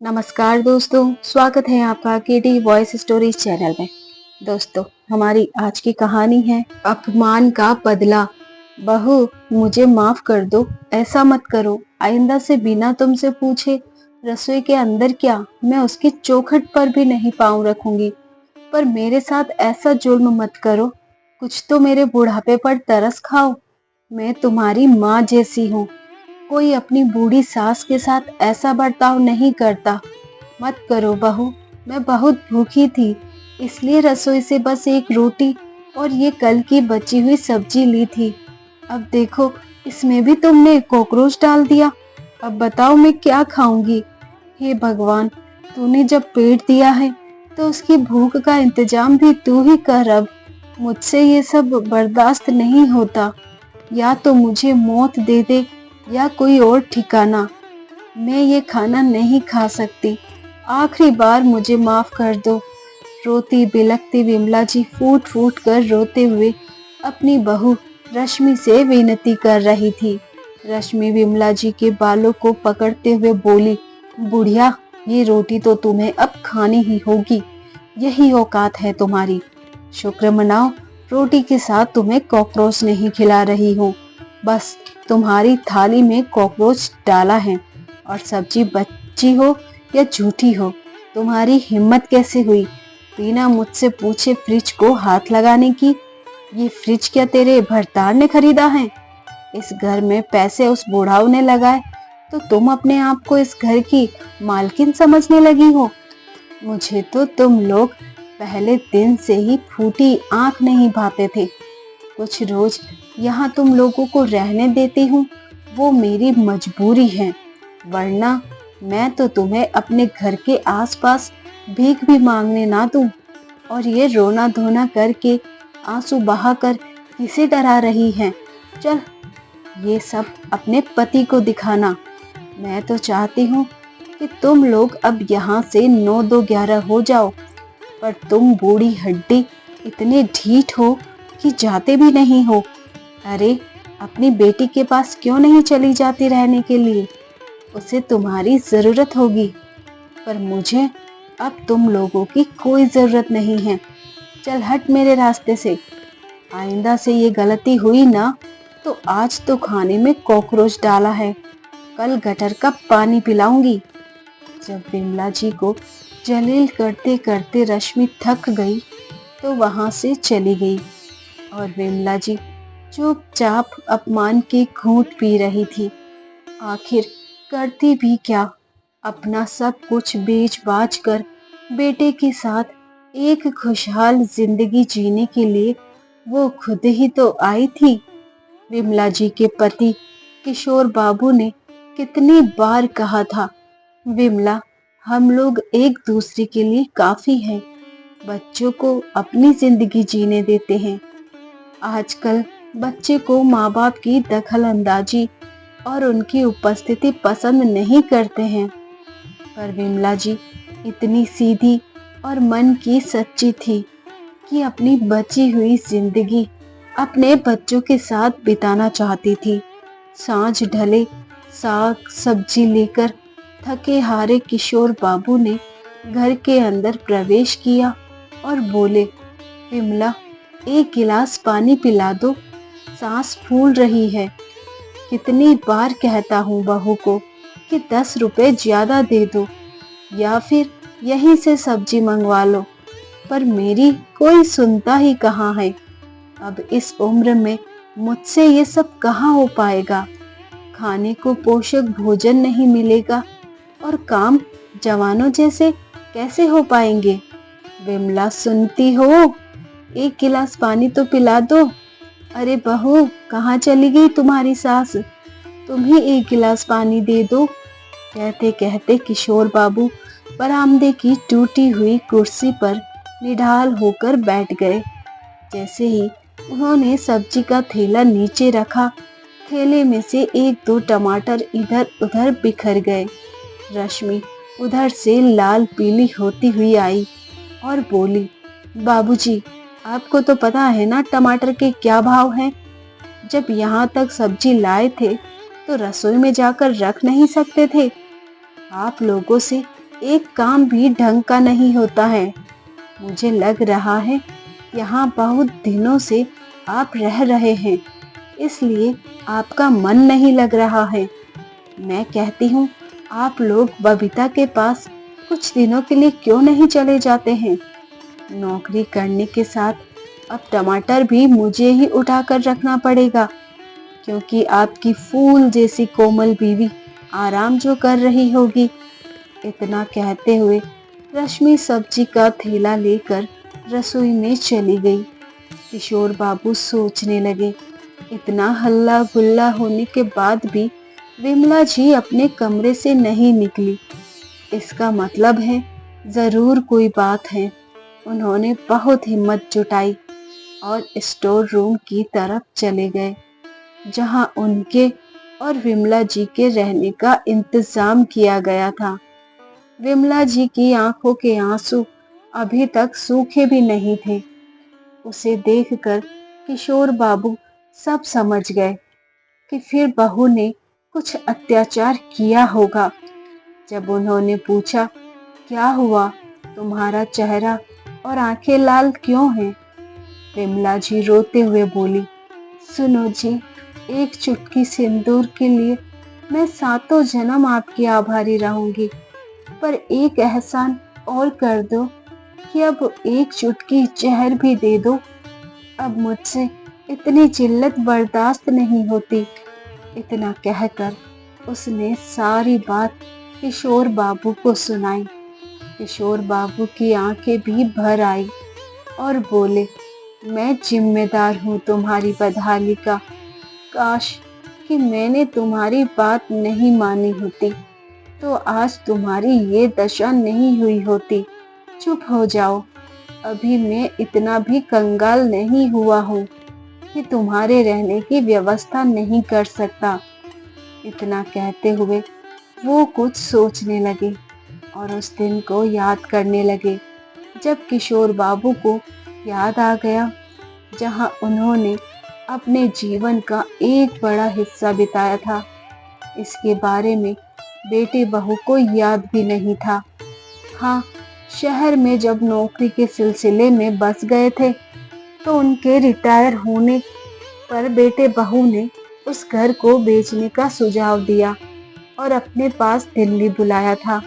नमस्कार दोस्तों, स्वागत है आपका केडी वॉइस स्टोरीज चैनल में। दोस्तों, हमारी आज की कहानी है अपमान का बदला। बहू, मुझे माफ कर दो, ऐसा मत करो। आइंदा से बिना तुमसे पूछे रसोई के अंदर क्या, मैं उसकी चौखट पर भी नहीं पाँव रखूंगी। पर मेरे साथ ऐसा जुल्म मत करो। कुछ तो मेरे बुढ़ापे पर तरस खाओ। मैं तुम्हारी माँ जैसी हूँ। कोई अपनी बूढ़ी सास के साथ ऐसा बर्ताव नहीं करता। मत करो बहू, मैं बहुत भूखी थी, इसलिए रसोई से बस एक रोटी और ये कल की बची हुई सब्जी ली थी। अब देखो, इसमें भी तुमने कॉकरोच डाल दिया। अब बताओ मैं क्या खाऊंगी। हे भगवान, तूने जब पेट दिया है तो उसकी भूख का इंतजाम भी तू ही कर। अब मुझसे ये सब बर्दाश्त नहीं होता। या तो मुझे मौत दे दे या कोई और ठिकाना। मैं ये खाना नहीं खा सकती। आखिरी बार मुझे माफ कर दो। रोती बिलखती विमला जी फूट फूट कर रोते हुए अपनी बहू रश्मि से विनती कर रही थी। रश्मि विमला जी के बालों को पकड़ते हुए बोली, बुढ़िया, ये रोटी तो तुम्हें अब खानी ही होगी। यही औकात है तुम्हारी। शुक्र मनाओ, रोटी के साथ तुम्हें कॉकरोच नहीं खिला रही हूँ। बस तुम्हारी थाली में कॉकरोच डाला है, और सब्जी बची हो या झूठी हो, तुम्हारी हिम्मत कैसे हुई बिना मुझसे पूछे फ्रिज को हाथ लगाने की। ये फ्रिज क्या तेरे भरतार ने खरीदा है? इस घर में पैसे उस बुढ़ाऊ ने लगाए, तो तुम अपने आप को इस घर की मालकिन समझने लगी हो। मुझे तो तुम लोग पहले दिन से ही फूटी आंख नहीं भाते थे। कुछ रोज यहाँ तुम लोगों को रहने देती हूँ, वो मेरी मजबूरी है, वरना मैं तो तुम्हें अपने घर के आसपास भीख भी मांगने ना दूं। और ये रोना धोना करके, आंसू बहाकर किसे डरा रही हैं? चल, ये सब अपने पति को दिखाना। मैं तो चाहती हूँ कि तुम लोग अब यहाँ से 9-2-11 हो जाओ, पर तुम बूढ़ी हड्डी इतने ढीठ हो कि जाते भी नहीं हो। अरे, अपनी बेटी के पास क्यों नहीं चली जाती रहने के लिए? उसे तुम्हारी जरूरत होगी। पर मुझे अब तुम लोगों की कोई जरूरत नहीं है। चल हट मेरे रास्ते से। आइंदा से ये गलती हुई ना, तो आज तो खाने में कॉकरोच डाला है, कल गटर का पानी पिलाऊंगी। जब विमला जी को जलील करते करते रश्मि थक गई तो वहां से चली गई, और विमला जी चुपचाप अपमान के घूंट पी रही थी। आखिर करती भी क्या? अपना सब कुछ बेच बाच कर बेटे के साथ एक खुशहाल जिंदगी जीने के लिए वो खुद ही तो आई थी। विमला जी के पति किशोर बाबू ने कितनी बार कहा था, विमला, हम लोग एक दूसरे के लिए काफी हैं, बच्चों को अपनी जिंदगी जीने देते हैं। आजकल बच्चे को माँ बाप की दखल अंदाजी और उनकी उपस्थिति पसंद नहीं करते हैं। पर विमला जी इतनी सीधी और मन की सच्ची थी कि अपनी बची हुई जिंदगी अपने बच्चों के साथ बिताना चाहती थी। सांझ ढले साग सब्जी लेकर थके हारे किशोर बाबू ने घर के अंदर प्रवेश किया और बोले, विमला, एक गिलास पानी पिला दो, सांस फूल रही है। कितनी बार कहता हूँ बहू को कि 10 रुपए ज्यादा दे दो या फिर यहीं से सब्जी मंगवा लो, पर मेरी कोई सुनता ही कहाँ है। अब इस उम्र में मुझसे ये सब कहाँ हो पाएगा। खाने को पोषक भोजन नहीं मिलेगा और काम जवानों जैसे कैसे हो पाएंगे। विमला, सुनती हो? एक गिलास पानी तो पिला दो। अरे बहू, कहाँ चली गई तुम्हारी सास? तुम ही एक गिलास पानी दे दो। कहते कहते किशोर बाबू बरामदे की टूटी हुई कुर्सी पर निढाल होकर बैठ गए। जैसे ही उन्होंने सब्जी का थैला नीचे रखा, थैले में से 1-2 टमाटर इधर उधर बिखर गए। रश्मि उधर से लाल पीली होती हुई आई और बोली, बाबूजी, आपको तो पता है ना टमाटर के क्या भाव हैं? जब यहाँ तक सब्जी लाए थे तो रसोई में जाकर रख नहीं सकते थे? आप लोगों से एक काम भी ढंग का नहीं होता है। मुझे लग रहा है यहाँ बहुत दिनों से आप रह रहे हैं, इसलिए आपका मन नहीं लग रहा है। मैं कहती हूँ आप लोग बबीता के पास कुछ दिनों के लिए क्यों नहीं चले जाते हैं? नौकरी करने के साथ अब टमाटर भी मुझे ही उठाकर रखना पड़ेगा, क्योंकि आपकी फूल जैसी कोमल बीवी आराम जो कर रही होगी। इतना कहते हुए रश्मि सब्जी का थैला लेकर रसोई में चली गई। किशोर बाबू सोचने लगे, इतना हल्ला गुल्ला होने के बाद भी विमला जी अपने कमरे से नहीं निकली। इसका मतलब है जरूर कोई बात है। उन्होंने बहुत हिम्मत जुटाई और स्टोर रूम की तरफ चले गए, जहां उनके और विमला जी के रहने का इंतजाम किया गया था। विमला जी की आंखों के आंसू अभी तक सूखे भी नहीं थे। उसे देखकर किशोर बाबू सब समझ गए कि फिर बहू ने कुछ अत्याचार किया होगा। जब उन्होंने पूछा, क्या हुआ, तुम्हारा चेहरा और आंखें लाल क्यों हैं? विमला जी रोते हुए बोली, सुनो जी, एक चुटकी सिंदूर के लिए मैं सातों जन्म आपकी आभारी रहूंगी, पर एक एहसान और कर दो कि अब एक चुटकी जहर भी दे दो। अब मुझसे इतनी जिल्लत बर्दाश्त नहीं होती। इतना कहकर उसने सारी बात किशोर बाबू को सुनाई। किशोर बाबू की आंखें भी भर आई और बोले, मैं जिम्मेदार हूँ तुम्हारी बदहाली का। काश कि मैंने तुम्हारी बात नहीं मानी होती, तो आज तुम्हारी ये दशा नहीं हुई होती। चुप हो जाओ, अभी मैं इतना भी कंगाल नहीं हुआ हूँ कि तुम्हारे रहने की व्यवस्था नहीं कर सकता। इतना कहते हुए वो कुछ सोचने लगे और उस दिन को याद करने लगे, जब किशोर बाबू को याद आ गया जहां उन्होंने अपने जीवन का एक बड़ा हिस्सा बिताया था। इसके बारे में बेटे बहू को याद भी नहीं था। हाँ, शहर में जब नौकरी के सिलसिले में बस गए थे, तो उनके रिटायर होने पर बेटे बहू ने उस घर को बेचने का सुझाव दिया और अपने पास दिल्ली बुलाया था।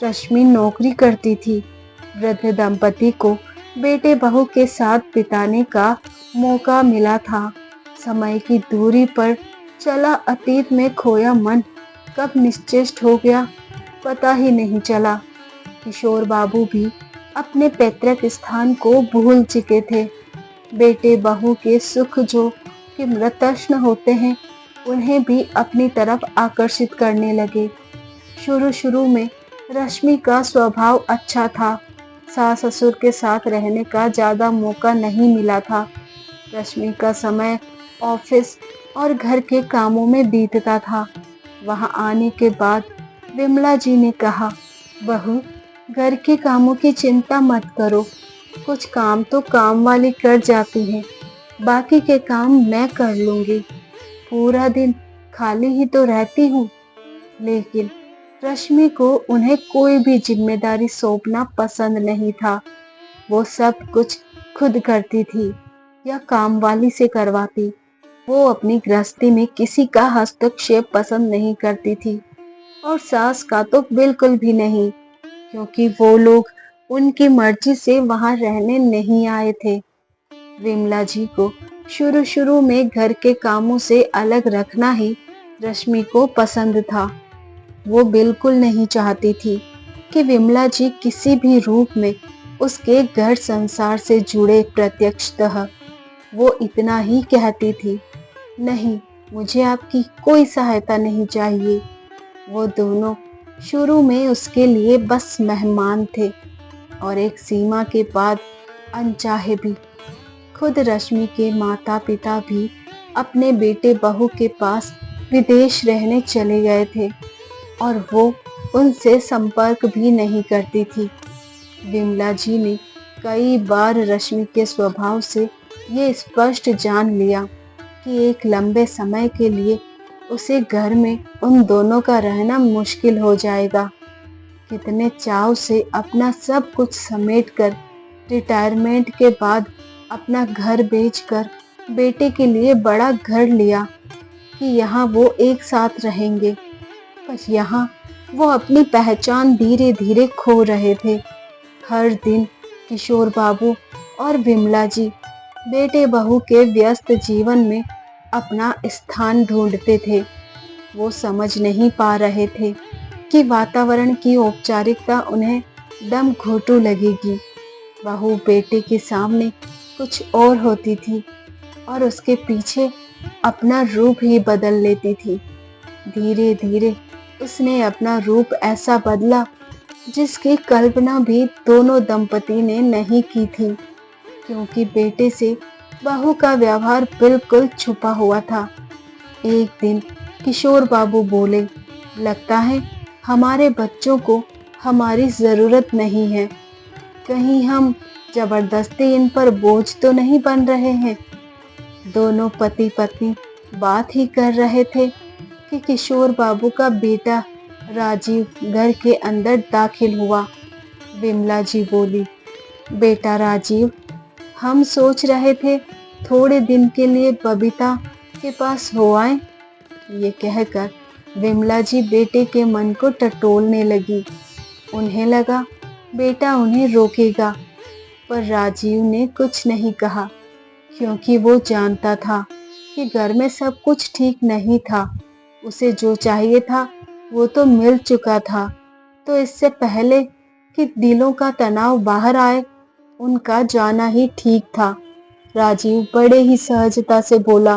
रश्मि नौकरी करती थी। वृद्ध दंपति को बेटे बहू के साथ बिताने का मौका मिला था। समय की दूरी पर चला अतीत में खोया मन कब निश्चेष्ट हो गया, पता ही नहीं चला। किशोर बाबू भी अपने पैतृक स्थान को भूल चुके थे। बेटे बहू के सुख जो कि मृतष्ण होते हैं, उन्हें भी अपनी तरफ आकर्षित करने लगे। शुरू शुरू में रश्मि का स्वभाव अच्छा था। सास ससुर के साथ रहने का ज्यादा मौका नहीं मिला था। रश्मि का समय ऑफिस और घर के कामों में बीतता था। वहां आने के बाद विमला जी ने कहा, बहू, घर के कामों की चिंता मत करो, कुछ काम तो काम वाली कर जाती है, बाकी के काम मैं कर लूंगी। पूरा दिन खाली ही तो रहती हूँ। लेकिन रश्मि को उन्हें कोई भी जिम्मेदारी सौंपना पसंद नहीं था। वो सब कुछ खुद करती थी या काम वाली से करवाती। वो अपनी गृहस्थी में किसी का हस्तक्षेप पसंद नहीं करती थी और सास का तो बिल्कुल भी नहीं, क्योंकि वो लोग उनकी मर्जी से वहां रहने नहीं आए थे। विमला जी को शुरू शुरू में घर के कामों से अलग रखना ही रश्मि को पसंद था। वो बिल्कुल नहीं चाहती थी कि विमला जी किसी भी रूप में उसके घर संसार से जुड़े। प्रत्यक्षतः वो इतना ही कहती थी, नहीं, मुझे आपकी कोई सहायता नहीं चाहिए। वो दोनों शुरू में उसके लिए बस मेहमान थे और एक सीमा के बाद अनचाहे भी। खुद रश्मि के माता पिता भी अपने बेटे बहू के पास विदेश रहने चले गए थे और वो उनसे संपर्क भी नहीं करती थी। विमला जी ने कई बार रश्मि के स्वभाव से ये स्पष्ट जान लिया कि एक लंबे समय के लिए उसे घर में उन दोनों का रहना मुश्किल हो जाएगा। कितने चाव से अपना सब कुछ समेटकर रिटायरमेंट के बाद अपना घर बेचकर बेटे के लिए बड़ा घर लिया कि यहाँ वो एक साथ रहेंगे। पर यहाँ वो अपनी पहचान धीरे धीरे खो रहे थे। हर दिन किशोर बाबू और विमला जी बेटे बहू के व्यस्त जीवन में अपना स्थान ढूंढते थे। वो समझ नहीं पा रहे थे कि वातावरण की औपचारिकता उन्हें दम घोंटू लगेगी। बहू बेटे के सामने कुछ और होती थी और उसके पीछे अपना रूप ही बदल लेती थी। धीरे धीरे उसने अपना रूप ऐसा बदला जिसकी कल्पना भी दोनों दंपति ने नहीं की थी, क्योंकि बेटे से बहू का व्यवहार बिल्कुल छुपा हुआ था। एक दिन किशोर बाबू बोले, लगता है हमारे बच्चों को हमारी जरूरत नहीं है। कहीं हम जबरदस्ती इन पर बोझ तो नहीं बन रहे हैं। दोनों पति पत्नी बात ही कर रहे थे कि किशोर बाबू का बेटा राजीव घर के अंदर दाखिल हुआ। विमला जी बोली, बेटा राजीव, हम सोच रहे थे थोड़े दिन के लिए बबीता के पास हो आए। ये कहकर विमला जी बेटे के मन को टटोलने लगी। उन्हें लगा बेटा उन्हें रोकेगा, पर राजीव ने कुछ नहीं कहा, क्योंकि वो जानता था कि घर में सब कुछ ठीक नहीं था। उसे जो चाहिए था वो तो मिल चुका था। तो इससे पहले कि दिलों का तनाव बाहर आए, उनका जाना ही ठीक था। राजीव बड़े ही सहजता से बोला,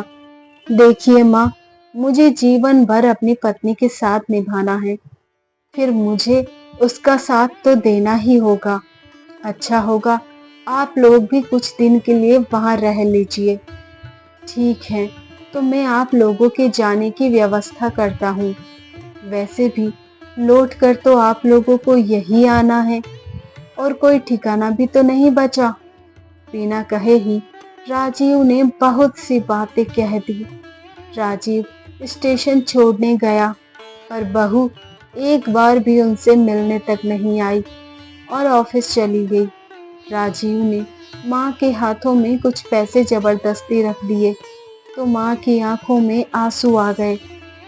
देखिए माँ, मुझे जीवन भर अपनी पत्नी के साथ निभाना है, फिर मुझे उसका साथ तो देना ही होगा। अच्छा होगा आप लोग भी कुछ दिन के लिए वहां रह लीजिए। ठीक है, तो मैं आप लोगों के जाने की व्यवस्था करता हूँ। वैसे भी लौट कर तो आप लोगों को यही आना है और कोई ठिकाना भी तो नहीं बचा। बिना कहे ही राजीव ने बहुत सी बातें कह दी। राजीव स्टेशन छोड़ने गया, पर बहू एक बार भी उनसे मिलने तक नहीं आई और ऑफिस चली गई। राजीव ने माँ के हाथों में कुछ पैसे जबरदस्ती रख दिए तो माँ की आंखों में आंसू आ गए।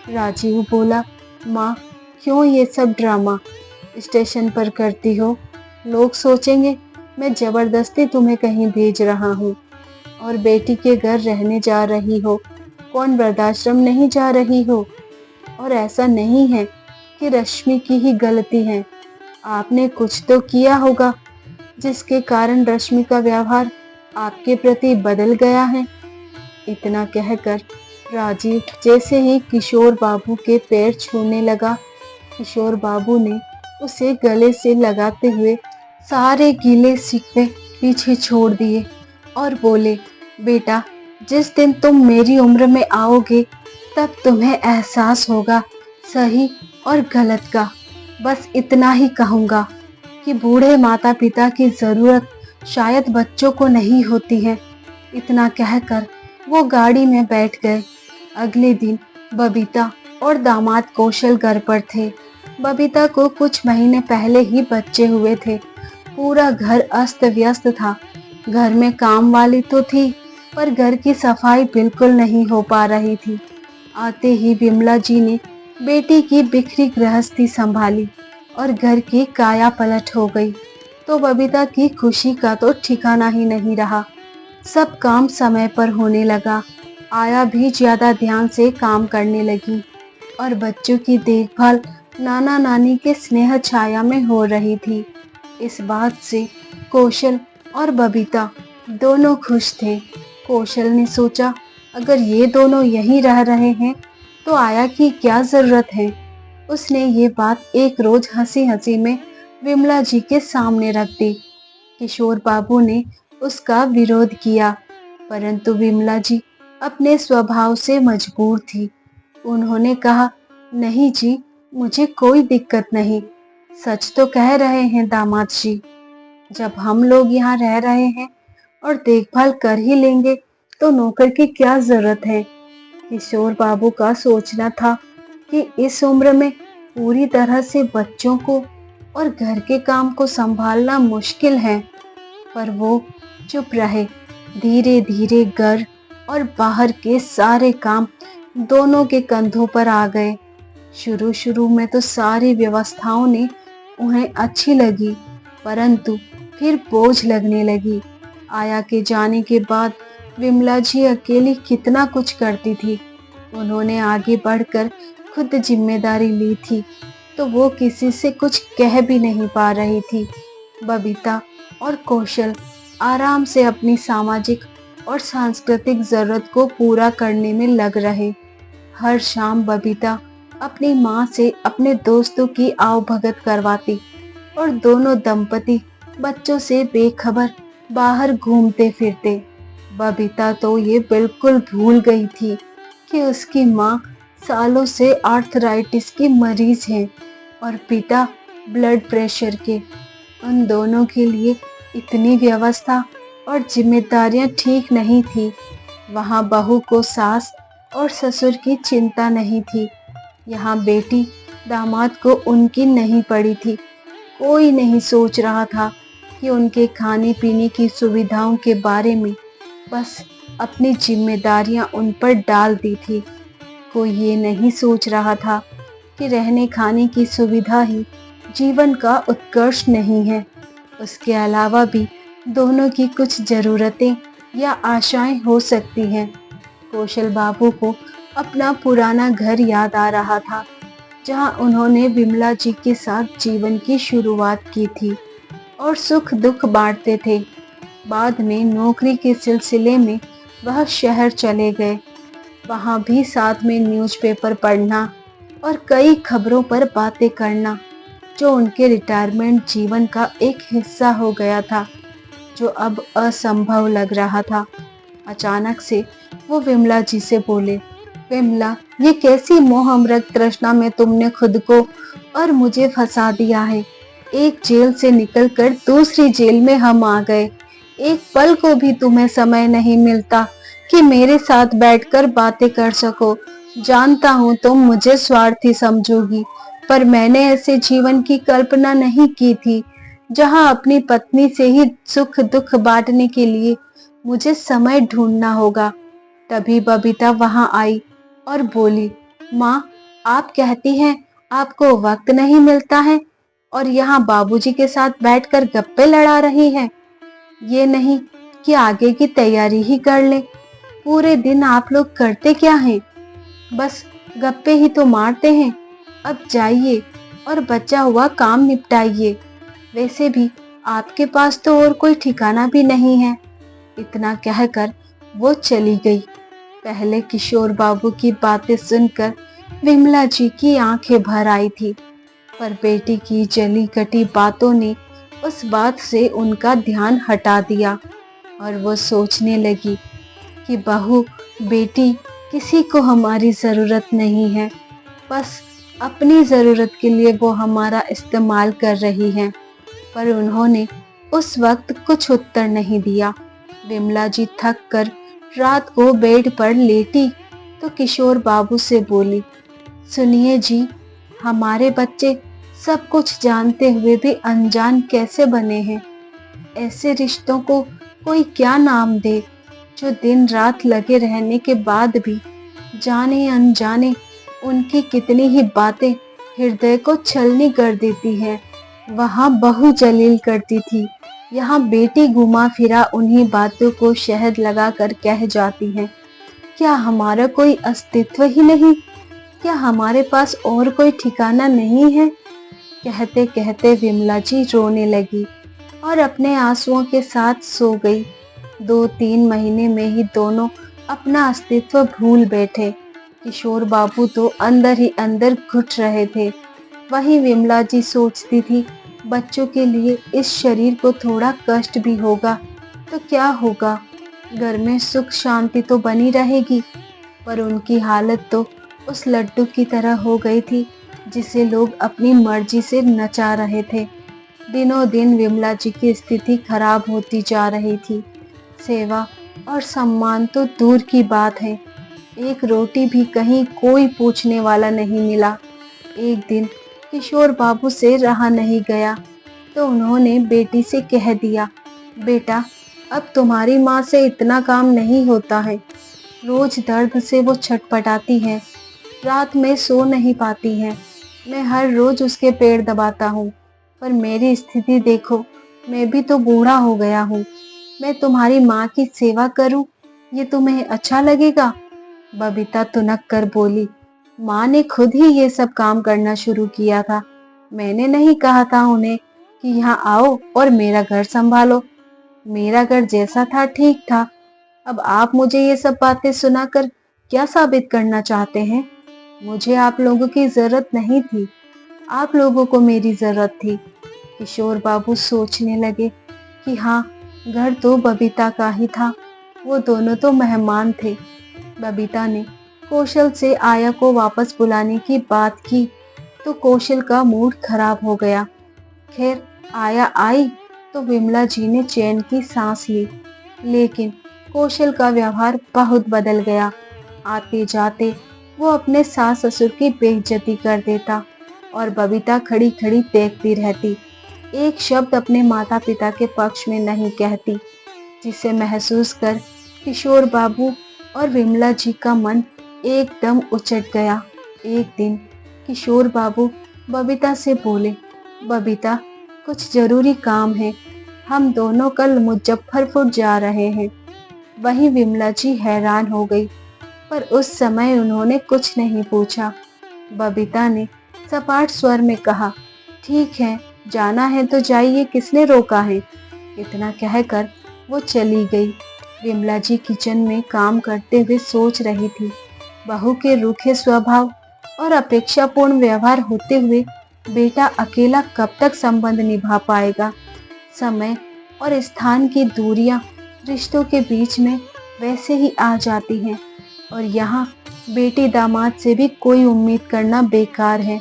राजीव बोला, माँ, क्यों ये सब ड्रामा स्टेशन पर करती हो? लोग सोचेंगे मैं जबरदस्ती तुम्हें कहीं भेज रहा हूँ और बेटी के घर रहने जा रही हो, कौन वृद्धाश्रम नहीं जा रही हो। और ऐसा नहीं है कि रश्मि की ही गलती है, आपने कुछ तो किया होगा जिसके कारण रश्मि का व्यवहार आपके प्रति बदल गया है। इतना कहकर राजीव जैसे ही किशोर बाबू के पैर छूने लगा, किशोर बाबू ने उसे गले से लगाते हुए सारे गीले शिकवे पीछे छोड़ दिए और बोले, बेटा, जिस दिन तुम मेरी उम्र में आओगे तब तुम्हें एहसास होगा सही और गलत का। बस इतना ही कहूँगा कि बूढ़े माता पिता की जरूरत शायद बच्चों को नहीं होती है। इतना कहकर वो गाड़ी में बैठ गए। अगले दिन बबीता और दामाद कौशल घर पर थे। बबीता को कुछ महीने पहले ही बच्चे हुए थे। पूरा घर अस्त व्यस्त था। घर में काम वाली तो थी, पर घर की सफाई बिल्कुल नहीं हो पा रही थी। आते ही विमला जी ने बेटी की बिखरी गृहस्थी संभाली और घर की काया पलट हो गई। तो बबीता की खुशी का तो ठिकाना ही नहीं रहा। सब काम समय पर होने लगा। आया भी ज्यादा ध्यान से काम करने लगी और बच्चों की देखभाल नाना नानी के स्नेह छाया में हो रही थी। इस बात से कौशल और बबीता दोनों खुश थे। कौशल ने सोचा, अगर ये दोनों यहीं रह रहे हैं तो आया की क्या जरूरत है। उसने ये बात एक रोज हंसी हंसी में विमला जी के सामने रख दी। किशोर बाबू ने उसका विरोध किया, परंतु विमला जी अपने स्वभाव से मजबूर थी। उन्होंने कहा, नहीं जी, मुझे कोई दिक्कत नहीं। सच तो कह रहे हैं दामाद जी, जब हम लोग यहाँ रह रहे हैं और देखभाल कर ही लेंगे तो नौकर की क्या जरूरत है। किशोर बाबू का सोचना था कि इस उम्र में पूरी तरह से बच्चों को और घर के काम को संभालना मुश्किल है। पर वो चुप रहे। धीरे धीरे घर और बाहर के सारे काम दोनों के कंधों पर आ गए। शुरू शुरू में तो सारी व्यवस्थाओं ने उन्हें अच्छी लगी, परंतु फिर बोझ लगने लगी। आया के जाने के बाद विमला जी अकेली कितना कुछ करती थी। उन्होंने आगे बढ़कर खुद जिम्मेदारी ली थी, तो वो किसी से कुछ कह भी नहीं पा रही थी। बबीता और कौशल आराम से अपनी सामाजिक और सांस्कृतिक जरूरत को पूरा करने में लग रहे। हर शाम बबीता अपनी माँ से अपने दोस्तों की आवभगत करवाती और दोनों दंपति बच्चों से बेखबर बाहर घूमते फिरते। बबीता तो ये बिल्कुल भूल गई थी कि उसकी माँ सालों से आर्थराइटिस की मरीज हैं और पिता ब्लड प्रेशर के। उन दोनों के लिए इतनी व्यवस्था और जिम्मेदारियां ठीक नहीं थी। वहाँ बहू को सास और ससुर की चिंता नहीं थी। यहाँ बेटी दामाद को उनकी नहीं पड़ी थी। कोई नहीं सोच रहा था कि उनके खाने पीने की सुविधाओं के बारे में। बस अपनी जिम्मेदारियां उन पर डाल दी थी। कोई ये नहीं सोच रहा था कि रहने खाने की सुविधा ही जीवन का उत्कर्ष नहीं है। उसके अलावा भी दोनों की कुछ जरूरतें या आशाएं हो सकती हैं। कौशल बाबू को अपना पुराना घर याद आ रहा था, जहां उन्होंने विमला जी के साथ जीवन की शुरुआत की थी और सुख दुख बांटते थे। बाद में नौकरी के सिलसिले में वह शहर चले गए। वहां भी साथ में न्यूज़पेपर पढ़ना और कई खबरों पर बातें करना, जो उनके रिटायरमेंट जीवन का एक हिस्सा हो गया था, जो अब असंभव लग रहा था। अचानक से वो विमला जी से बोले, विमला, ये कैसी मोहम्मरत तृष्णा में तुमने खुद को और मुझे फंसा दिया है। एक जेल से निकलकर दूसरी जेल में हम आ गए। एक पल को भी तुम्हें समय नहीं मिलता कि मेरे साथ बैठकर बातें कर सको। जानता हूँ तुम मुझे स्वार्थी समझोगी, पर मैंने ऐसे जीवन की कल्पना नहीं की थी, जहाँ अपनी पत्नी से ही सुख दुख बांटने के लिए मुझे समय ढूंढना होगा। तभी बबीता वहां आई और बोली, माँ, आप कहती हैं आपको वक्त नहीं मिलता है और यहाँ बाबूजी के साथ बैठकर गप्पे लड़ा रही हैं। ये नहीं कि आगे की तैयारी ही कर ले। पूरे दिन आप लोग करते क्या हैं? बस गप्पे ही तो मारते हैं। अब जाइए और बचा हुआ काम निपटाइए। वैसे भी आपके पास तो और कोई ठिकाना भी नहीं है। इतना कहकर वो चली गई। पहले किशोर बाबू की बातें सुनकर विमला जी की आंखें भर आई थी, पर बेटी की जली कटी बातों ने उस बात से उनका ध्यान हटा दिया और वो सोचने लगी कि बहू बेटी किसी को हमारी जरूरत नहीं है। बस अपनी जरूरत के लिए वो हमारा इस्तेमाल कर रही हैं। पर उन्होंने उस वक्त कुछ उत्तर नहीं दिया। विमला जी थक कर रात को बेड पर लेटी तो किशोर बाबू से बोली, सुनिए जी, हमारे बच्चे सब कुछ जानते हुए भी अनजान कैसे बने हैं? ऐसे रिश्तों को कोई क्या नाम दे, जो दिन रात लगे रहने के बाद भी जाने अनजाने उनकी कितनी ही बातें हृदय को छलनी कर देती हैं। वहाँ बहू जलील करती थी, यहाँ बेटी घुमा फिरा उन्हीं बातों को शहद लगाकर कह जाती है। क्या हमारा कोई अस्तित्व ही नहीं? क्या हमारे पास और कोई ठिकाना नहीं है? कहते कहते विमला जी रोने लगी और अपने आंसुओं के साथ सो गई। 2-3 महीने में ही दोनों अपना अस्तित्व भूल बैठे। किशोर बाबू तो अंदर ही अंदर घुट रहे थे। वहीं विमला जी सोचती थी, बच्चों के लिए इस शरीर को थोड़ा कष्ट भी होगा तो क्या होगा, घर में सुख शांति तो बनी रहेगी। पर उनकी हालत तो उस लड्डू की तरह हो गई थी, जिसे लोग अपनी मर्जी से नचा रहे थे। दिनों दिन विमला जी की स्थिति खराब होती जा रही थी। सेवा और सम्मान तो दूर की बात है, एक रोटी भी कहीं कोई पूछने वाला नहीं मिला। एक दिन किशोर बाबू से रहा नहीं गया तो उन्होंने बेटी से कह दिया, बेटा अब तुम्हारी माँ से इतना काम नहीं होता है। रोज दर्द से वो छटपटाती है, रात में सो नहीं पाती है। मैं हर रोज उसके पैर दबाता हूँ, पर मेरी स्थिति देखो, मैं भी तो बूढ़ा हो गया हूँ। मैं तुम्हारी माँ की सेवा करूँ, ये तुम्हें अच्छा लगेगा? बबीता तुनक कर बोली, माँ ने खुद ही ये सब काम करना शुरू किया था। मैंने नहीं कहा था उन्हें कि यहाँ आओ और मेरा घर संभालो। मेरा घर जैसा था ठीक था। अब आप मुझे ये सब बातें सुनाकर क्या साबित करना चाहते हैं? मुझे आप लोगों की जरूरत नहीं थी, आप लोगों को मेरी जरूरत थी। किशोर बाबू सोचने लगे कि हाँ, घर तो बबीता का ही था, वो दोनों तो मेहमान थे। बबीता ने कौशल से आया को वापस बुलाने की बात की तो कौशल का मूड खराब हो गया। खैर, आया आई तो विमला जी ने चैन की सांस ली, लेकिन कौशल का व्यवहार बहुत बदल गया। आते जाते वो अपने सास ससुर की बेइज्जती कर देता और बबीता खड़ी खड़ी देखती रहती, एक शब्द अपने माता पिता के पक्ष में नहीं कहती, जिसे महसूस कर किशोर बाबू और विमला जी का मन एकदम उचट गया। एक दिन किशोर बाबू बबीता से बोले, बबीता कुछ जरूरी काम है, हम दोनों कल मुजफ्फरपुर जा रहे हैं। वहीं विमला जी हैरान हो गई, पर उस समय उन्होंने कुछ नहीं पूछा। बबीता ने सपाट स्वर में कहा, ठीक है, जाना है तो जाइए, किसने रोका है? इतना कहकर वो चली गई। विमला जी किचन में काम करते हुए सोच रही थी, बहू के रूखे स्वभाव और अपेक्षापूर्ण व्यवहार होते हुए बेटा अकेला कब तक संबंध निभा पाएगा। समय और स्थान की दूरियां रिश्तों के बीच में वैसे ही आ जाती हैं, और यहाँ बेटी दामाद से भी कोई उम्मीद करना बेकार है,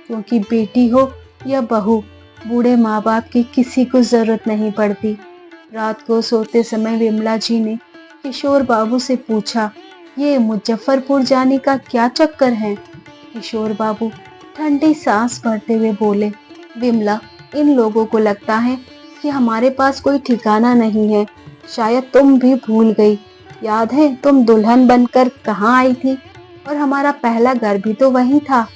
क्योंकि बेटी हो या बहू, बूढ़े माँ बाप की किसी को जरूरत नहीं पड़ती। रात को सोते समय विमला जी ने किशोर बाबू से पूछा, ये मुजफ्फरपुर जाने का क्या चक्कर है? किशोर बाबू ठंडी सांस भरते हुए बोले, विमला, इन लोगों को लगता है कि हमारे पास कोई ठिकाना नहीं है। शायद तुम भी भूल गई। याद है तुम दुल्हन बनकर कहाँ आई थी, और हमारा पहला घर भी तो वही था।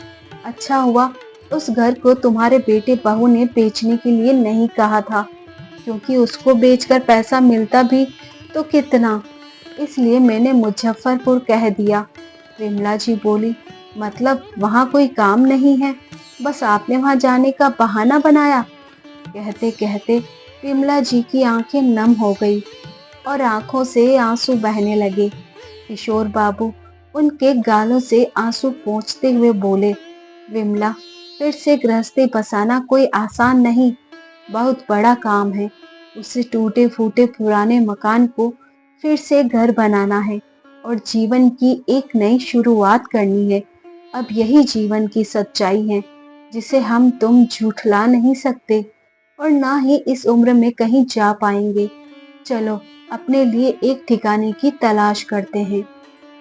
अच्छा हुआ उस घर को तुम्हारे बेटे बहू ने बेचने के लिए नहीं कहा था, क्योंकि उसको बेचकर पैसा मिलता भी तो कितना, इसलिए मैंने मुजफ्फरपुर कह दिया। विमला जी बोली, मतलब वहाँ कोई काम नहीं है, बस आपने वहाँ जाने का बहाना बनाया? कहते कहते विमला जी की आंखें नम हो गई और आंखों से आंसू बहने लगे। किशोर बाबू उनके गालों से आंसू पोंछते हुए बोले, विमला, फिर से गृहस्थी बसाना कोई आसान नहीं, बहुत बड़ा काम है। उसे टूटे फूटे पुराने मकान को फिर से घर बनाना है और जीवन की एक नई शुरुआत करनी है। अब यही जीवन की सच्चाई है, जिसे हम तुम झूठला नहीं सकते और ना ही इस उम्र में कहीं जा पाएंगे। चलो अपने लिए एक ठिकाने की तलाश करते हैं।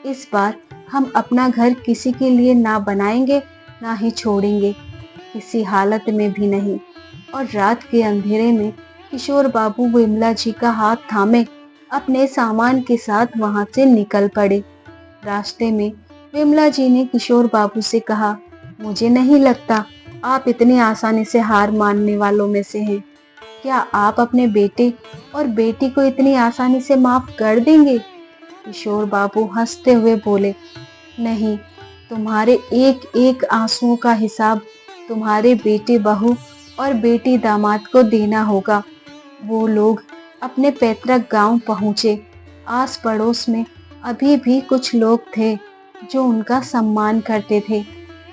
इस बार हम अपना घर किसी के लिए ना बनाएंगे, ना ही छोड़ेंगे, किसी हालत में भी नहीं। और रात के अंधेरे में किशोर बाबू विमला जी का हाथ थामे अपने सामान के साथ वहां से निकल पड़े। रास्ते में विमला जी ने किशोर बाबू से कहा, मुझे नहीं लगता आप इतनी आसानी से हार मानने वालों में से हैं। क्या आप अपने बेटे और बेटी को इतनी आसानी से माफ कर देंगे? किशोर बाबू हंसते हुए बोले, नहीं, तुम्हारे एक एक आंसुओं का हिसाब तुम्हारे बेटे बहू और बेटी दामाद को देना होगा। वो लोग अपने पैतृक गांव पहुंचे। आस पड़ोस में अभी भी कुछ लोग थे जो उनका सम्मान करते थे।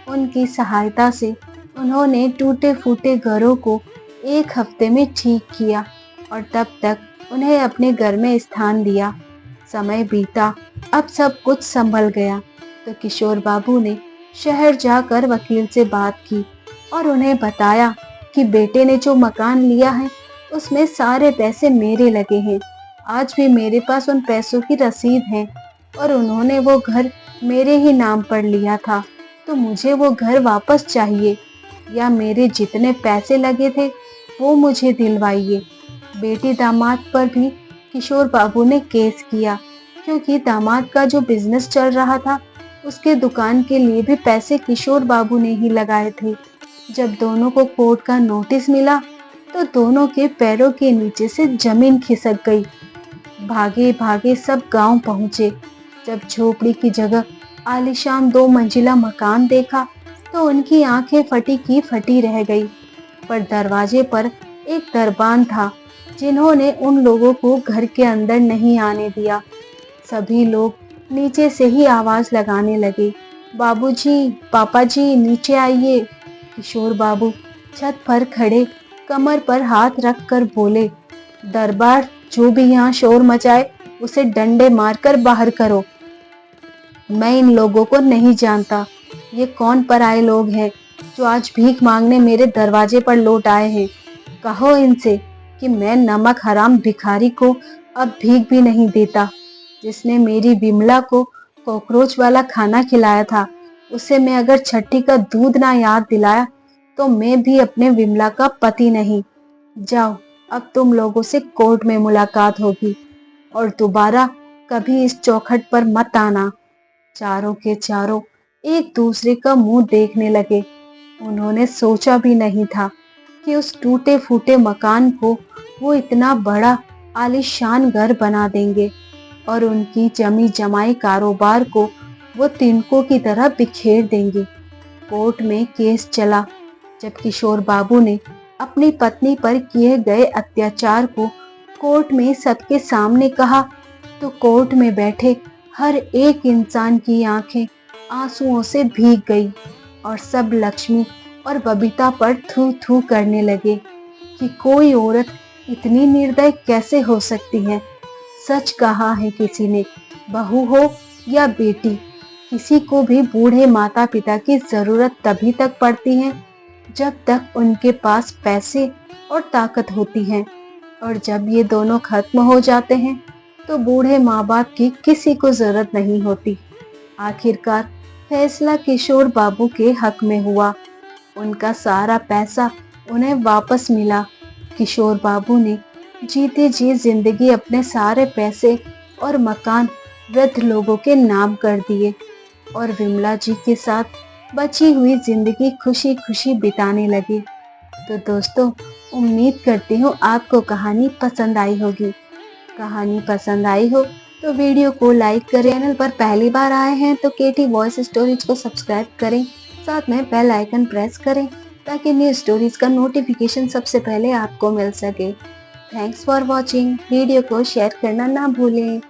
उनकी सहायता से उन्होंने टूटे फूटे घरों को एक हफ्ते में ठीक किया और तब तक उन्हें अपने घर में स्थान दिया। समय बीता, अब सब कुछ संभल गया तो किशोर बाबू ने शहर जाकर वकील से बात की और उन्हें बताया कि बेटे ने जो मकान लिया है उसमें सारे पैसे मेरे लगे हैं। आज भी मेरे पास उन पैसों की रसीद है और उन्होंने वो घर मेरे ही नाम पर लिया था, तो मुझे वो घर वापस चाहिए। या मेरे जितने पैसे लगे थे वो मुझे दिलवाइए। बेटी दामाद पर भी किशोर बाबू ने केस किया, क्योंकि दामाद का जो बिजनेस चल रहा था उसके दुकान के लिए भी पैसे किशोर बाबू ने ही लगाए थे। जब दोनों को कोर्ट का नोटिस मिला तो दोनों के पैरों के नीचे से जमीन खिसक गई। भागे भागे सब गांव पहुंचे। जब झोपड़ी की जगह आलीशान 2 मंजिला मकान देखा तो उनकी आंखें फटी की फटी रह गई। पर दरवाजे पर एक दरबान था, जिन्होंने उन लोगों को घर के अंदर नहीं आने दिया। सभी लोग नीचे से ही आवाज लगाने लगे, बाबूजी, पापा जी, नीचे आइए। किशोर बाबू छत पर खड़े कमर पर हाथ रख कर बोले, दरबार, जो भी यहाँ शोर मचाए उसे डंडे मारकर बाहर करो। मैं इन लोगों को नहीं जानता। ये कौन पराए लोग हैं जो आज भीख मांगने मेरे दरवाजे पर लौट आए हैं। कहो इनसे कि मैं नमक हराम भिखारी को अब भीख भी नहीं देता। जिसने मेरी विमला को कॉकरोच वाला खाना खिलाया था, उसे मैं अगर छठी का दूध ना याद दिलाया तो मैं भी अपने विमला का पति नहीं। जाओ, अब तुम लोगों से कोर्ट में मुलाकात होगी और दोबारा कभी इस चौखट पर मत आना। चारों के चारों एक दूसरे का मुंह देखने लगे। उन्होंने सोचा भी नहीं था कि उस टूटे फूटे मकान को वो इतना बड़ा आलीशान घर बना देंगे और उनकी जमी जमाई कारोबार को वो तिनकों की तरह बिखेर देंगे। कोर्ट में केस चला। जब किशोर बाबू ने अपनी पत्नी पर किए गए अत्याचार को कोर्ट में सबके सामने कहा तो कोर्ट में बैठे हर एक इंसान की आंखें आंसुओं से भीग गई और सब लक्ष्मी और बबीता पर थू थू करने लगे कि कोई औरत इतनी निर्दय कैसे हो सकती है। सच कहा है किसी ने, बहू हो या बेटी, किसी को भी बूढ़े माता पिता की जरूरत तभी तक पड़ती है जब तक उनके पास पैसे और ताकत होती है, और जब ये दोनों खत्म हो जाते हैं तो बूढ़े माँ बाप की किसी को जरूरत नहीं होती। आखिरकार फैसला किशोर बाबू के हक में हुआ। उनका सारा पैसा उन्हें वापस मिला। किशोर बाबू ने जीते जी जिंदगी अपने सारे पैसे और मकान वृद्ध लोगों के नाम कर दिए और विमला जी के साथ बची हुई जिंदगी खुशी खुशी बिताने लगे। तो दोस्तों, उम्मीद करती हूँ आपको कहानी पसंद आई होगी। कहानी पसंद आई हो तो वीडियो को लाइक करें। चैनल पर पहली बार आए हैं तो केटी वॉइस स्टोरीज को सब्सक्राइब करें, साथ में बेल आइकन प्रेस करें ताकि न्यू स्टोरीज का नोटिफिकेशन सबसे पहले आपको मिल सके। Thanks for watching. वीडियो को शेयर करना ना भूलें।